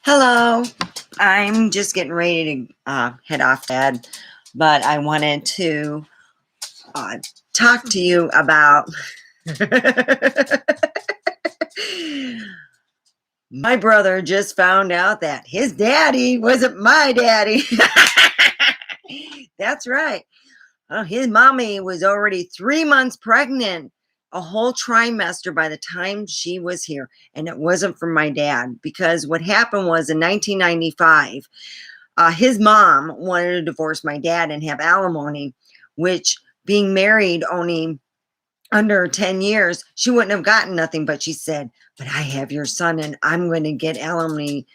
Hello. I'm just getting ready to head off bed, but I wanted to uh, talk to you about my brother just found out that his daddy wasn't my daddy. That's right. His mommy was already 3 months pregnant, a whole trimester by the time she was here. And it wasn't from my dad because what happened was in 1995, his mom wanted to divorce my dad and have alimony, which being married only under 10 years, she wouldn't have gotten nothing. But she said, but I have your son and I'm going to get alimony.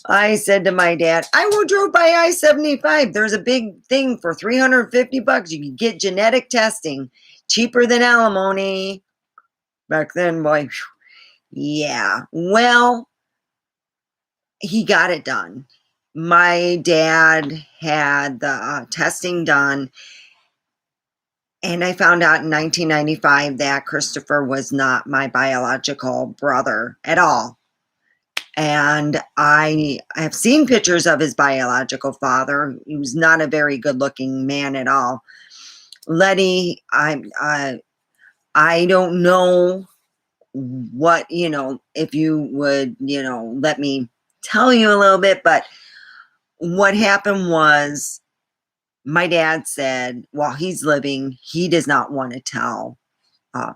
I said to my dad, I will drove by I-75. There's a big thing for $350. You can get genetic testing cheaper than alimony. Back then, boy, yeah. Well, he got it done. My dad had the testing done, and I found out in 1995 that Christopher was not my biological brother at all. And I have seen pictures of his biological father. He was not a very good-looking man at all. Letty, I don't know what, if you would, let me tell you a little bit, but what happened was my dad said while he's living, he does not want to tell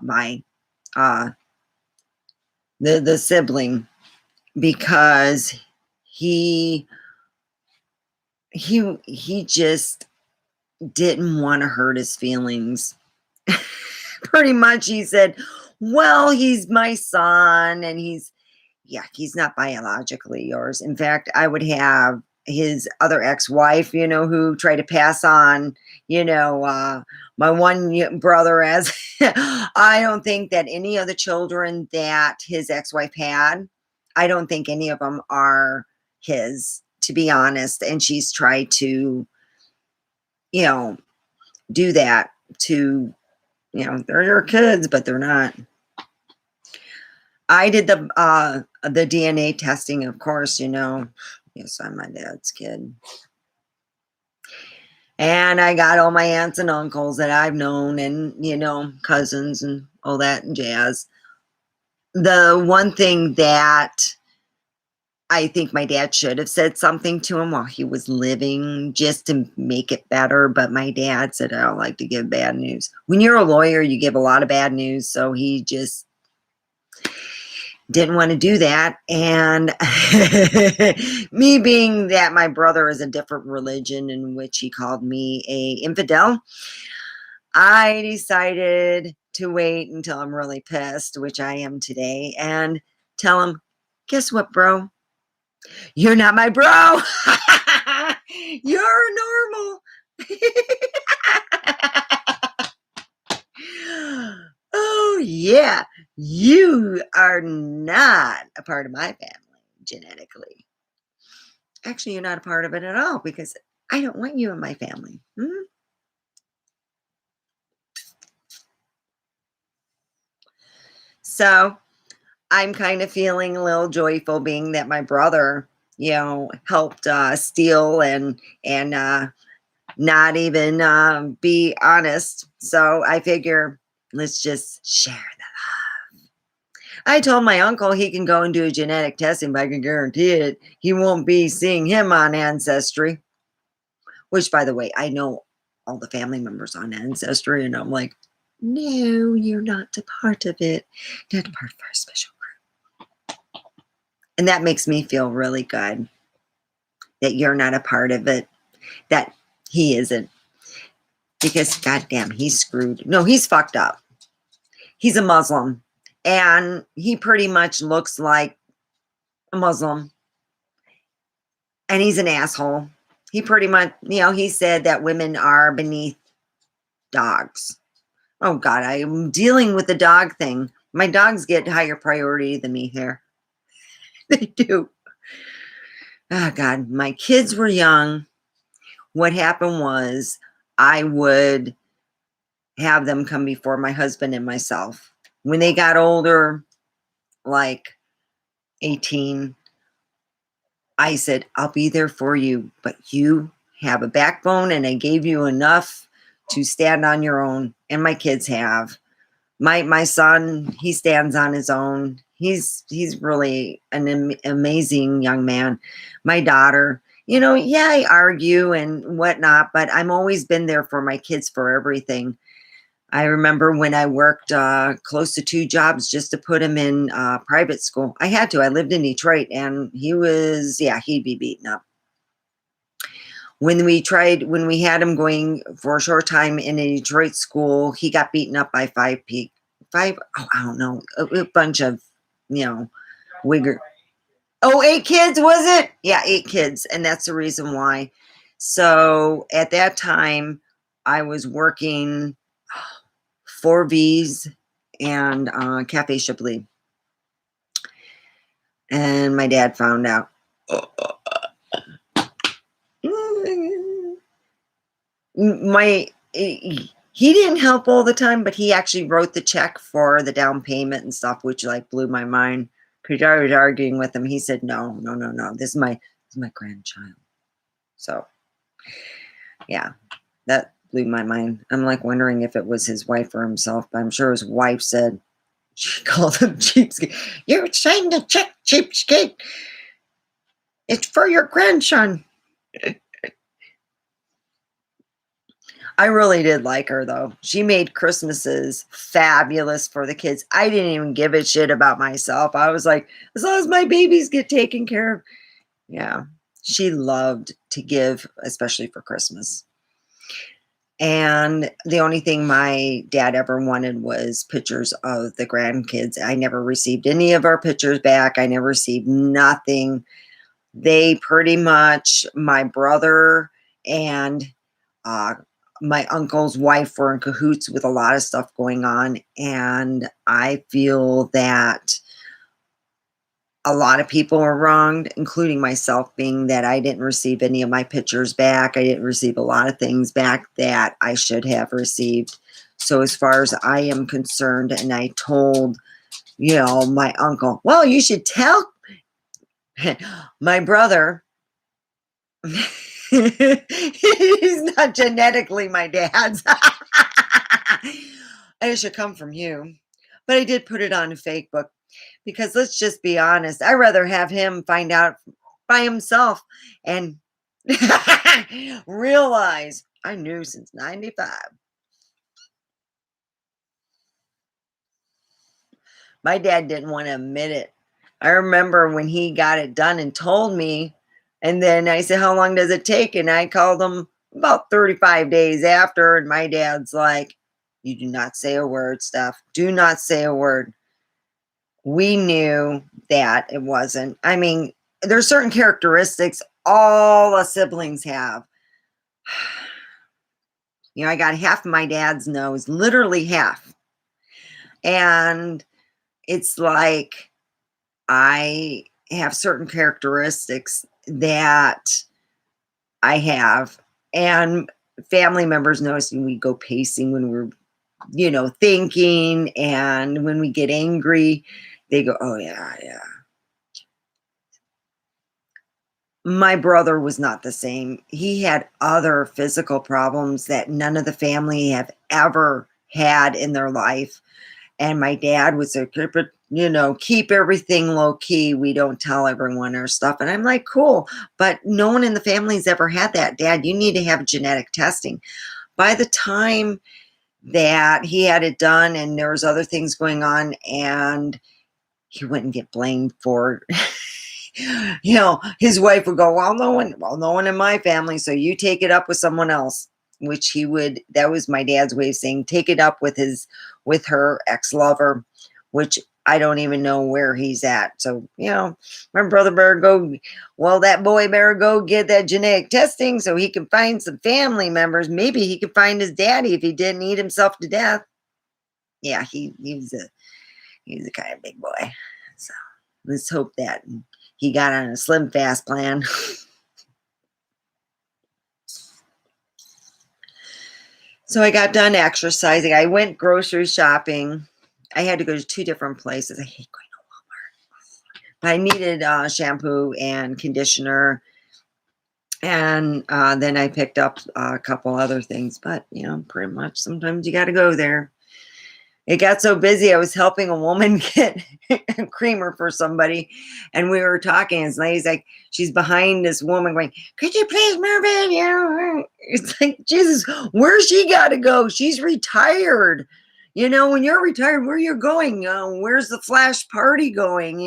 my the sibling because he just didn't want to hurt his feelings. Pretty much he said, well, he's my son and he's not biologically yours. In fact, I would have his other ex-wife, who tried to pass on, my one brother as I don't think that any of the children that his ex-wife had, I don't think any of them are his, to be honest. And she's tried to, do that to, they're your kids, but they're not. I did the DNA testing, of course, yes, I'm my dad's kid. And I got all my aunts and uncles that I've known and, cousins and all that and jazz. The one thing that I think my dad should have said something to him while he was living just to make it better. But my dad said, I don't like to give bad news. When you're a lawyer, you give a lot of bad news. So he just didn't want to do that. And me being that my brother is a different religion in which he called me a infidel, I decided to wait until I'm really pissed, which I am today, and tell him, guess what, bro? You're not my bro. You're normal. Oh, yeah. You are not a part of my family genetically. Actually, you're not a part of it at all because I don't want you in my family. So I'm kind of feeling a little joyful being that my brother, helped steal and not even be honest. So I figure let's just share the love. I told my uncle he can go and do a genetic testing, but I can guarantee it, he won't be seeing him on Ancestry. Which, by the way, I know all the family members on Ancestry, and I'm like, no, you're not a part of it. You're not a part of our special group. And that makes me feel really good that you're not a part of it, that he isn't. Because, goddamn, he's screwed. No, he's fucked up. He's a Muslim. And he pretty much looks like a Muslim. And he's an asshole. He pretty much, he said that women are beneath dogs. Oh, God, I am dealing with the dog thing. My dogs get higher priority than me here. They do. Oh, God, my kids were young. What happened was I would have them come before my husband and myself. When they got older, like 18, I said, I'll be there for you, but you have a backbone, and I gave you enough to stand on your own. And my kids have. My son, he stands on his own. He's really an amazing young man. My daughter, yeah, I argue and whatnot, but I'm always been there for my kids for everything. I remember when I worked close to 2 jobs just to put him in private school. I had to. I lived in Detroit, and he'd be beaten up. When we had him going for a short time in a Detroit school, he got beaten up by I don't know, a bunch of, wigger. Oh, 8 kids, was it? Yeah, 8 kids. And that's the reason why. So at that time, I was working 4Vs and Cafe Chablis. And my dad found out. He didn't help all the time, but he actually wrote the check for the down payment and stuff, which like blew my mind. Because I was arguing with him. He said, no. This is my grandchild. So yeah, that blew my mind. I'm like wondering if it was his wife or himself, but I'm sure his wife said, she called him cheapskate. You're signing the check, cheapskate. It's for your grandson. I really did like her, though. She made Christmases fabulous for the kids. I didn't even give a shit about myself. I was like, as long as my babies get taken care of. Yeah, she loved to give, especially for Christmas. And the only thing my dad ever wanted was pictures of the grandkids. I never received any of our pictures back. I never received nothing. They pretty much, my brother and my uncle's wife were in cahoots with a lot of stuff going on. And I feel that a lot of people are wronged, including myself, being that I didn't receive any of my pictures back. I didn't receive a lot of things back that I should have received. So as far as I am concerned, and I told, my uncle, well, you should tell my brother. He's not genetically my dad's. It should come from you. But I did put it on Facebook because let's just be honest. I'd rather have him find out by himself and realize I knew since 95. My dad didn't want to admit it. I remember when he got it done and told me, and then I said, how long does it take? And I called him about 35 days after, and my dad's like, you do not say a word, Steph. Do not say a word. We knew that it wasn't. I mean, there's certain characteristics all the siblings have. I got half of my dad's nose, literally half. And it's like I have certain characteristics that I have. And family members notice when we go pacing, when we're, thinking, and when we get angry, they go, oh, yeah. My brother was not the same. He had other physical problems that none of the family have ever had in their life. And my dad would say, keep everything low key. We don't tell everyone our stuff. And I'm like, cool. But no one in the family's ever had that. Dad, you need to have genetic testing. By the time that he had it done and there was other things going on, and he wouldn't get blamed for his wife would go, well, no one in my family, so you take it up with someone else, which that was my dad's way of saying, take it up with her ex-lover, which I don't even know where he's at. So, my brother better that boy better go get that genetic testing so he can find some family members. Maybe he could find his daddy if he didn't eat himself to death. Yeah, he's a kind of big boy. So let's hope that he got on a slim fast plan. So I got done exercising. I went grocery shopping. I had to go to 2 different places. I hate going to Walmart. But I needed shampoo and conditioner, and then I picked up a couple other things. But pretty much sometimes you got to go there. It got so busy. I was helping a woman get a creamer for somebody, and we were talking. And this lady's like, she's behind this woman going, "Could you please move in?" It's like, Jesus, where's she got to go? She's retired. When you're retired, where you going? Where's the flash party going?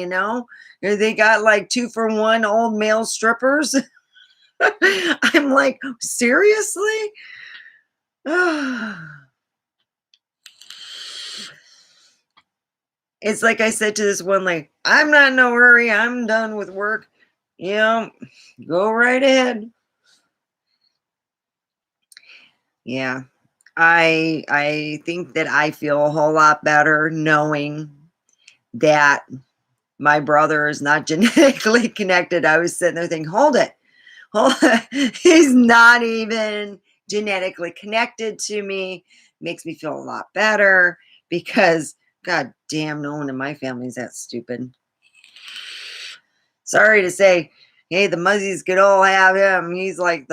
They got like 2-for-1 old male strippers. I'm like, seriously? It's like I said to this one, like, I'm not in no hurry. I'm done with work. Go right ahead. Yeah. I think that I feel a whole lot better knowing that my brother is not genetically connected. I was sitting there thinking, hold it. Hold it. He's not even genetically connected to me. Makes me feel a lot better because god damn, no one in my family is that stupid. Sorry to say, hey, the Muzzies could all have him. He's like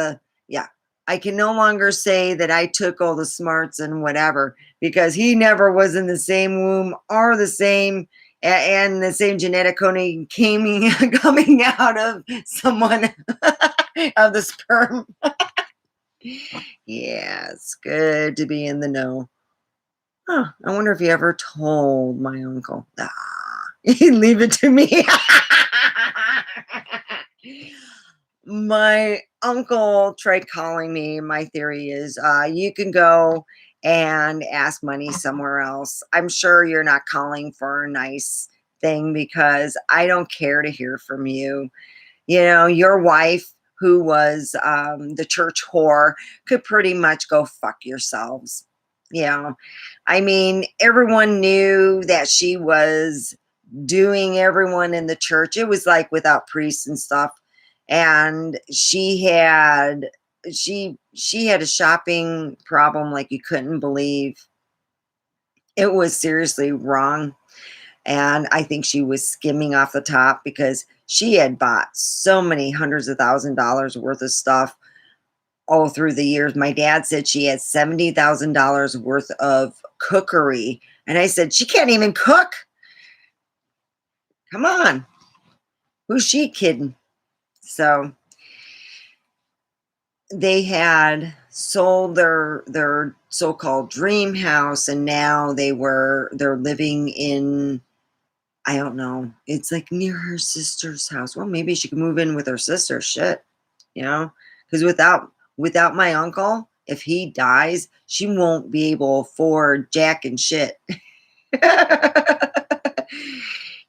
yeah. I can no longer say that I took all the smarts and whatever because he never was in the same womb or the same and the same genetic coding coming out of someone of the sperm. Yeah, it's good to be in the know. Huh, I wonder if he ever told my uncle. He'd leave it to me. My uncle tried calling me. My theory is you can go and ask money somewhere else. I'm sure you're not calling for a nice thing because I don't care to hear from you. Your wife, who was the church whore, could pretty much go fuck yourselves. I mean, everyone knew that she was doing everyone in the church. It was like without priests and stuff. And she had a shopping problem like you couldn't believe. It was seriously wrong. And I think she was skimming off the top because she had bought so many hundreds of $1,000s worth of stuff all through the years. My dad said she had $70,000 worth of cookery. And I said, she can't even cook. Come on. Who's she kidding? So they had sold their so-called dream house, and now they're living in, I don't know, it's like near her sister's house. Well, maybe she could move in with her sister. Shit, because without my uncle, if he dies, she won't be able to afford jack and shit.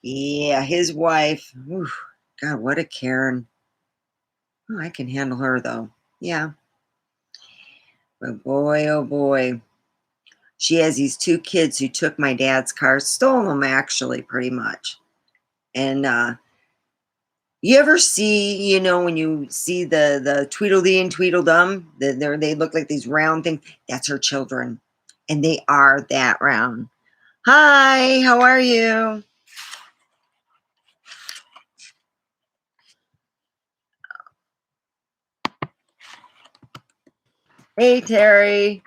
Yeah, his wife. Oof, God, what a Karen. Oh, I can handle her though. Yeah. But boy, oh boy. She has these 2 kids who took my dad's car, stole them actually, pretty much. And you ever see, when you see the Tweedledee and Tweedledum, they look like these round things. That's her children, and they are that round. Hi, how are you? Hey, Terry.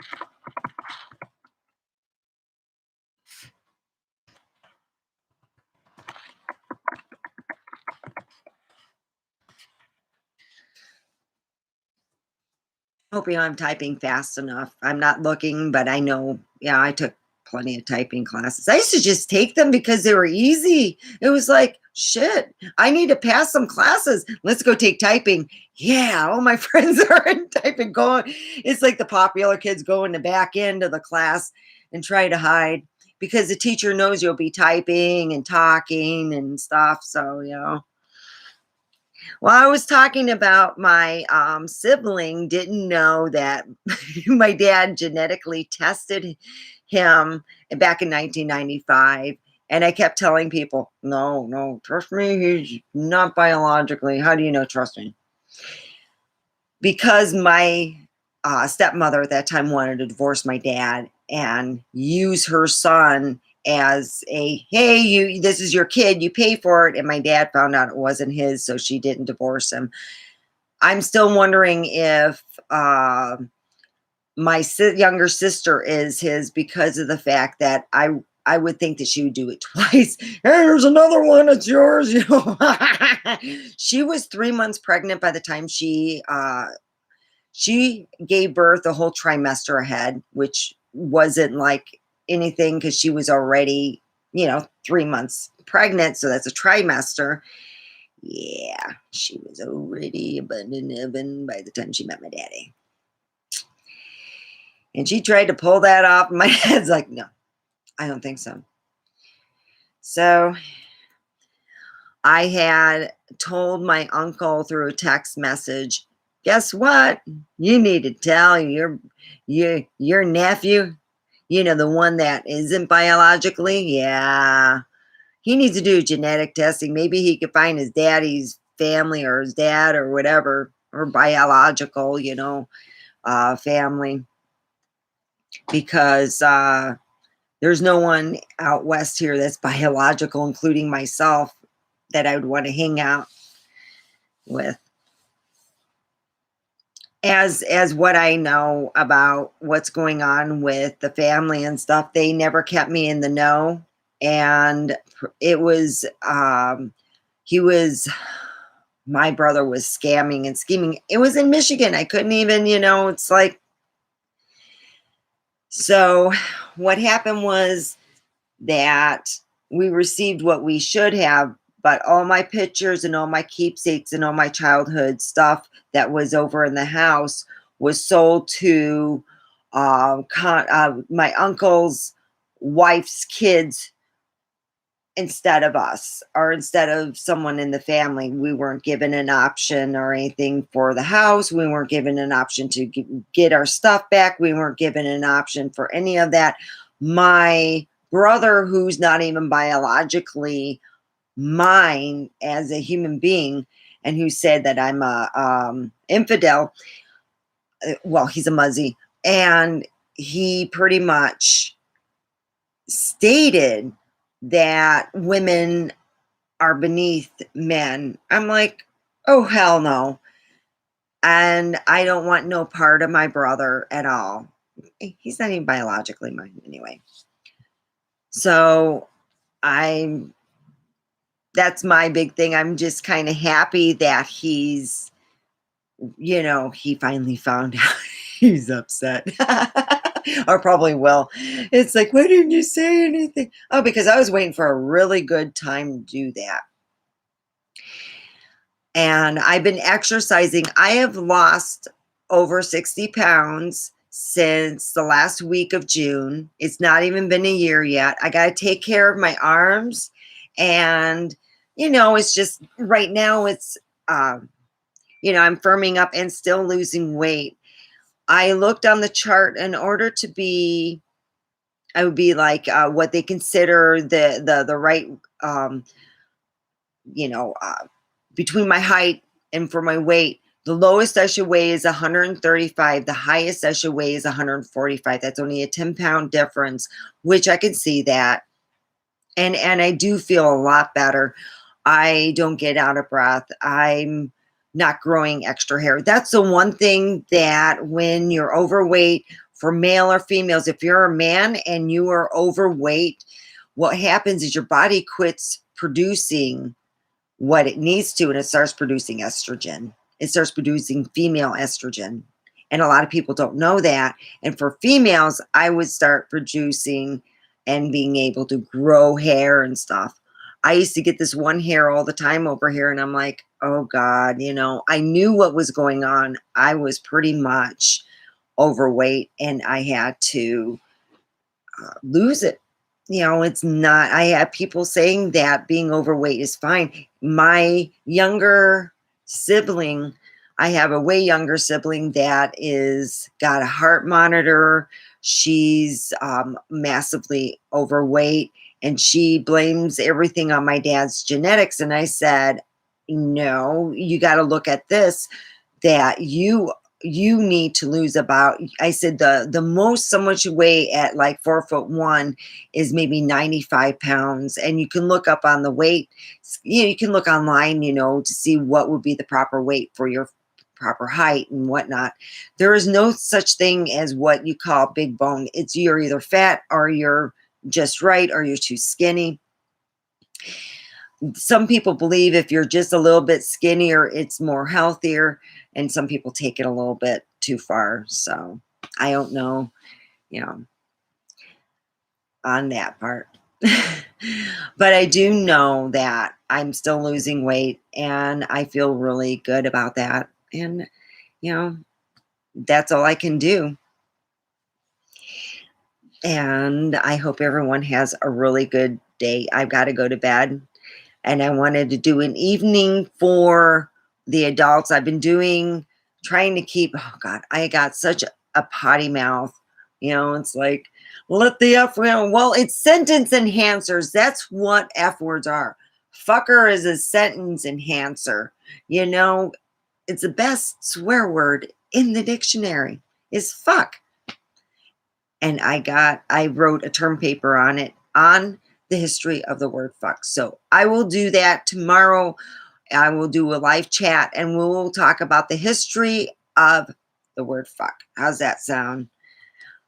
Hoping I'm typing fast enough. I'm not looking, but I know, yeah, I took plenty of typing classes. I used to just take them because they were easy. It was like, shit, I need to pass some classes. Let's go take typing. Yeah, all my friends are in typing going. It's like the popular kids go in the back end of the class and try to hide because the teacher knows you'll be typing and talking and stuff. So, well, I was talking about my sibling didn't know that my dad genetically tested him back in 1995. And I kept telling people, no, no, trust me, he's not biologically. How do you know? Trust me. Because my stepmother at that time wanted to divorce my dad and use her son as a, hey, this is your kid, you pay for it. And my dad found out it wasn't his, so she didn't divorce him. I'm still wondering if my younger sister is his, because of the fact that I would think that she would do it twice. Hey, here's another one. It's yours. You know, she was 3 months pregnant by the time she gave birth a whole trimester ahead, which wasn't like anything because she was already, 3 months pregnant. So that's a trimester. Yeah, she was already abundant heaven by the time she met my daddy. And she tried to pull that off. My dad's like, no, I don't think so. So I had told my uncle through a text message, guess what? You need to tell your nephew, the one that isn't biologically, yeah, he needs to do genetic testing. Maybe he could find his daddy's family or his dad or whatever, or biological, family. Because there's no one out west here that's biological, including myself, that I would want to hang out with. As what I know about what's going on with the family and stuff, they never kept me in the know. And it was, my brother was scamming and scheming. It was in Michigan. I couldn't even, it's like, so what happened was that we received what we should have, but all my pictures and all my keepsakes and all my childhood stuff that was over in the house was sold to my uncle's wife's kids instead of us, or instead of someone in the family. We weren't given an option or anything for the house. We weren't given an option to get our stuff back. We weren't given an option for any of that. My brother, who's not even biologically mine as a human being, and who said that I'm a infidel, well, he's a muzzy, and he pretty much stated that women are beneath men. I'm like, oh, hell no. And I don't want no part of my brother at all. He's not even biologically mine anyway. So that's my big thing. I'm just kind of happy that he's, he finally found out. He's upset. Or probably will. It's like, why didn't you say anything? Oh, because I was waiting for a really good time to do that. And I've been exercising. I have lost over 60 pounds since the last week of June. It's not even been a year yet. I got to take care of my arms. And, it's just right now it's, I'm firming up and still losing weight. I looked on the chart. In order to be, I would be like what they consider the right, between my height and for my weight. The lowest I should weigh is 135. The highest I should weigh is 145. That's only a 10-pound difference, which I can see that. And I do feel a lot better. I don't get out of breath. I'm not growing extra hair. That's the one thing that when you're overweight, for male or females, if you're a man and you are overweight, what happens is your body quits producing what it needs to, and it starts producing estrogen. It starts producing female estrogen. And a lot of people don't know that. And for females, I would start producing and being able to grow hair and stuff. I used to get this one hair all the time over here, and I'm like, oh God, I knew what was going on. I was pretty much overweight, and I had to lose it. It's not, I have people saying that being overweight is fine. My younger sibling, I have a way younger sibling that is got a heart monitor. She's massively overweight, and she blames everything on my dad's genetics. And I said, no, you got to look at this, that you you need to lose about, I said the most someone should weigh at like 4'1" is maybe 95 pounds. And you can look up on the weight, you can look online, to see what would be the proper weight for your proper height and whatnot. There is no such thing as what you call big bone. It's you're either fat or you're just right or you're too skinny. Some people believe if you're just a little bit skinnier, it's more healthier, and some people take it a little bit too far. So I don't know, you know, on that part. But I do know that I'm still losing weight and I feel really good about that. And, that's all I can do. And I hope everyone has a really good day. I've got to go to bed. And I wanted to do an evening for the adults. I've been trying to keep, oh God, I got such a potty mouth. It's like, let the F word. Well, it's sentence enhancers. That's what F words are. Fucker is a sentence enhancer. It's the best swear word in the dictionary is fuck. And I wrote a term paper on it, on the history of the word fuck. So I will do that tomorrow. I will do a live chat and we'll talk about the history of the word fuck. How's that sound?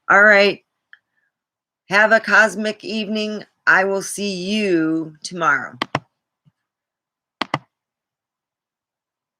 All right. Have a cosmic evening. I will see you tomorrow.